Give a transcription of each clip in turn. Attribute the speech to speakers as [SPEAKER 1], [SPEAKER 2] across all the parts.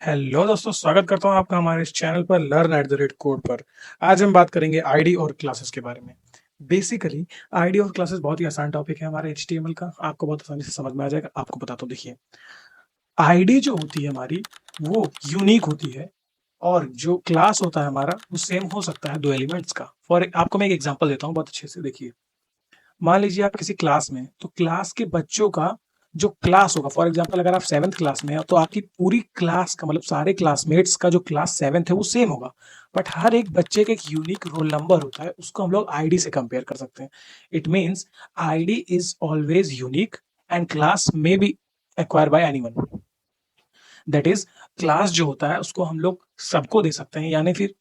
[SPEAKER 1] Hello दोस्तों, स्वागत करता हूं आपका हमारे इस चैनल पर learn at the rate code पर। आज हम बात करेंगे आईडी और क्लासेस के बारे में। बेसिकली आईडी और क्लासेस बहुत ही आसान टॉपिक है हमारे एचटीएमएल का, आपको बहुत आसानी से समझ में आ जाएगा। आपको बताता हूं, देखिए आईडी जो होती है हमारी वो यूनिक होती है, और जो क्लास होता है हमारा वो सेम हो सकता है दो एलिमेंट्स का। फॉर आपको मैं एक एग्जांपल देता हूँ बहुत अच्छे से। देखिए, मान लीजिए आप किसी क्लास में हैं, तो क्लास के बच्चों का जो क्लास होगा, फॉर एग्जांपल अगर आप 7th क्लास में हैं तो आपकी पूरी क्लास का मतलब सारे क्लासमेट्स का जो क्लास 7th है वो सेम होगा। बट हर एक बच्चे का एक यूनिक रोल नंबर होता है, उसको हम लोग आईडी से कंपेयर कर सकते हैं। It means ID is always unique and class may be acquire bye anyone. That is, class जो होता है उसको हम लोग सबको दे सकते हैं,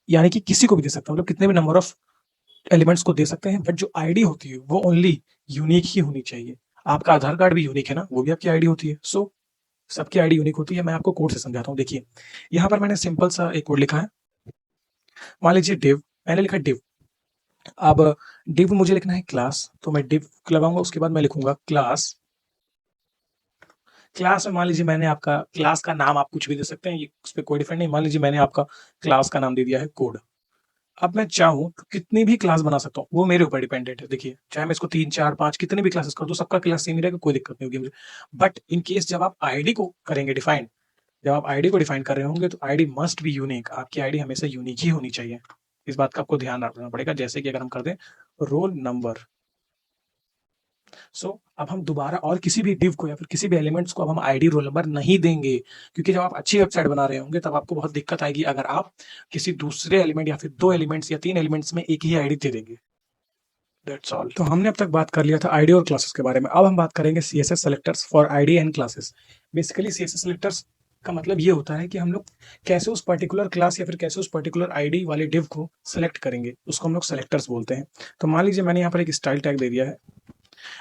[SPEAKER 1] यानी कि किसी को भी दे सकते हैं, मतलब कितने भी नंबर ऑफ एलिमेंट्स को दे सकते हैं। बट जो आईडी होती है वो ओनली यूनिक ही होनी चाहिए। आपका आधार कार्ड भी यूनिक है ना, वो भी आपकी आईडी होती है। सो सबकी आईडी यूनिक होती है। मैं आपको कोड से समझाता हूँ। देखिए, यहाँ पर मैंने सिंपल सा एक कोड लिखा है। मान लीजिए डिव, मैंने लिखा डिव। अब डिव मुझे लिखना है क्लास, तो मैं डिव लगाऊंगा, उसके बाद मैं लिखूंगा क्लास। क्लास में मान लीजिए मैंने आपका क्लास का नाम आप कुछ भी दे सकते हैं, उस पर कोई डिफरेंट नहीं। मान लीजिए मैंने आपका क्लास का नाम दे दिया है कोड। अब मैं चाहूँ तो कितनी भी क्लास बना सकता हूँ, वो मेरे ऊपर डिपेंडेंट है। देखिए, चाहे मैं इसको 3 4 5 कितनी भी क्लासेस कर दूँ, सबका क्लास सेम ही रहेगा, कोई दिक्कत नहीं होगी मुझे। बट इन केस जब आप आईडी को करेंगे डिफाइन, जब आप आईडी को डिफाइन कर रहे होंगे तो आईडी मस्ट बी यूनिक। आपकी आईडी हमेशा यूनिक ही होनी चाहिए। इस बात का आपको ध्यान रखना पड़ेगा। जैसे कि अगर हम कर दें रोल नंबर, सो अब हम दोबारा और किसी भी डिव को या फिर किसी भी एलिमेंट्स को अब हम आईडी रोल नंबर नहीं देंगे, क्योंकि जब आप अच्छी वेबसाइट बना रहे होंगे तब आपको बहुत दिक्कत आएगी अगर आप किसी दूसरे एलिमेंट या फिर 2 एलिमेंट्स या 3 एलिमेंट्स में एक ही आईडी दे देंगे। That's all. तो हमने अब तक बात कर लिया था आईडी और क्लासेस के बारे में। अब हम बात करेंगे CSS selectors for ID and classes. Basically CSS selectors का मतलब ये होता है कि हम लोग कैसे उस पर्टिकुलर क्लास या फिर कैसे उस पर्टिकुलर आईडी वाले डिव को सेलेक्ट करेंगे, उसको हम लोग सेलेक्टर्स बोलते हैं। तो मान लीजिए मैंने यहाँ पर एक स्टाइल टैग दे दिया है।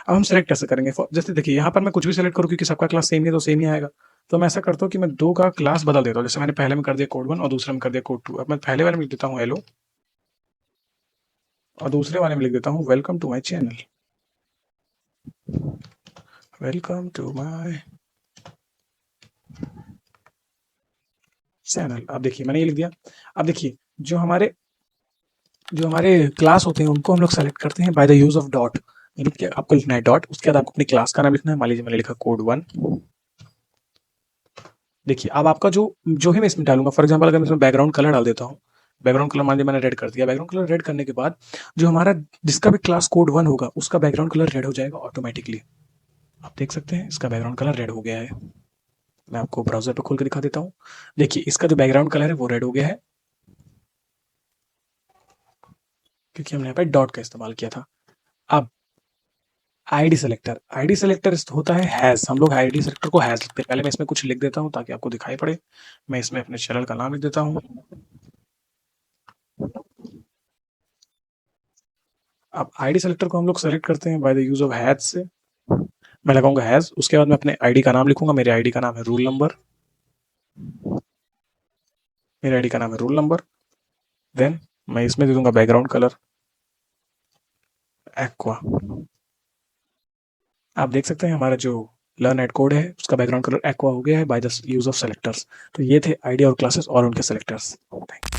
[SPEAKER 1] अब हम सेलेक्ट कैसे करेंगे? जैसे देखिए, यहाँ पर मैं कुछ भी सेलेक्ट करूँ, क्योंकि सबका क्लास सेम ही है तो सेम ही आएगा। तो मैं ऐसा करता हूँ कि मैं दो का क्लास बदल देता हूँ। जैसे मैंने पहले में कर दिया कोड 1 और दूसरे में कर दिया कोड 2। अब मैं पहले वाले में लिख देता हूँ हेलो, और दूसरे वाले में लिख देता हूँ welcome to my channel. Welcome to my channel. अब देखिए मैंने ये लिख दिया। अब देखिए, जो हमारे क्लास होते हैं उनको हम लोग सेलेक्ट करते हैं by the use of dot. यानी कि आपको लिखना है डॉट, उसके बाद आपको अपनी क्लास का नाम लिखना है। मान लीजिए मैंने लिखा कोड 1। देखिए, अब आपका जो जो ही मैं इसमें डालूंगा, फॉर एग्जांपल अगर मैं इसमें बैकग्राउंड कलर डाल देता हूँ, बैकग्राउंड कलर मान लीजिए मैंने रेड कर दिया। बैकग्राउंड कलर रेड करने के बाद जो हमारा जिसका भी क्लास कोड 1 होगा उसका बैकग्राउंड कलर रेड हो जाएगा ऑटोमेटिकली। आप देख सकते हैं इसका बैकग्राउंड कलर रेड हो गया है। मैं आपको ब्राउजर पर खोल के दिखा देता हूँ। देखिए, इसका जो बैकग्राउंड कलर है वो रेड हो गया है, क्योंकि हमने यहाँ पे डॉट का इस्तेमाल किया था। अब आईडी सेलेक्टर होता है हैज। हम लोग आईडी सेलेक्टर को हैज लिखते हैं। पहले मैं इसमें कुछ लिख देता हूँ ताकि आपको दिखाई पड़े। मैं इसमें अपने चैनल का नाम लिख देता हूँ। अब आईडी सेलेक्टर को हम लोग सेलेक्ट करते हैं by the use of has से। मैं लगाऊंगा हैज, उसके बाद मैं अपने आईडी का नाम लिखूंगा। मेरे आईडी का नाम है रूल नंबर। मेरे आईडी का नाम है रूल नंबर। देन मैं इसमें दे दूंगा बैकग्राउंड कलर एक्वा। आप देख सकते हैं हमारा जो लर्न एट कोड है उसका बैकग्राउंड कलर एक्वा हो गया है by the use of selectors. तो ये थे आईडी और क्लासेस और उनके सेलेक्टर्स। Thank you.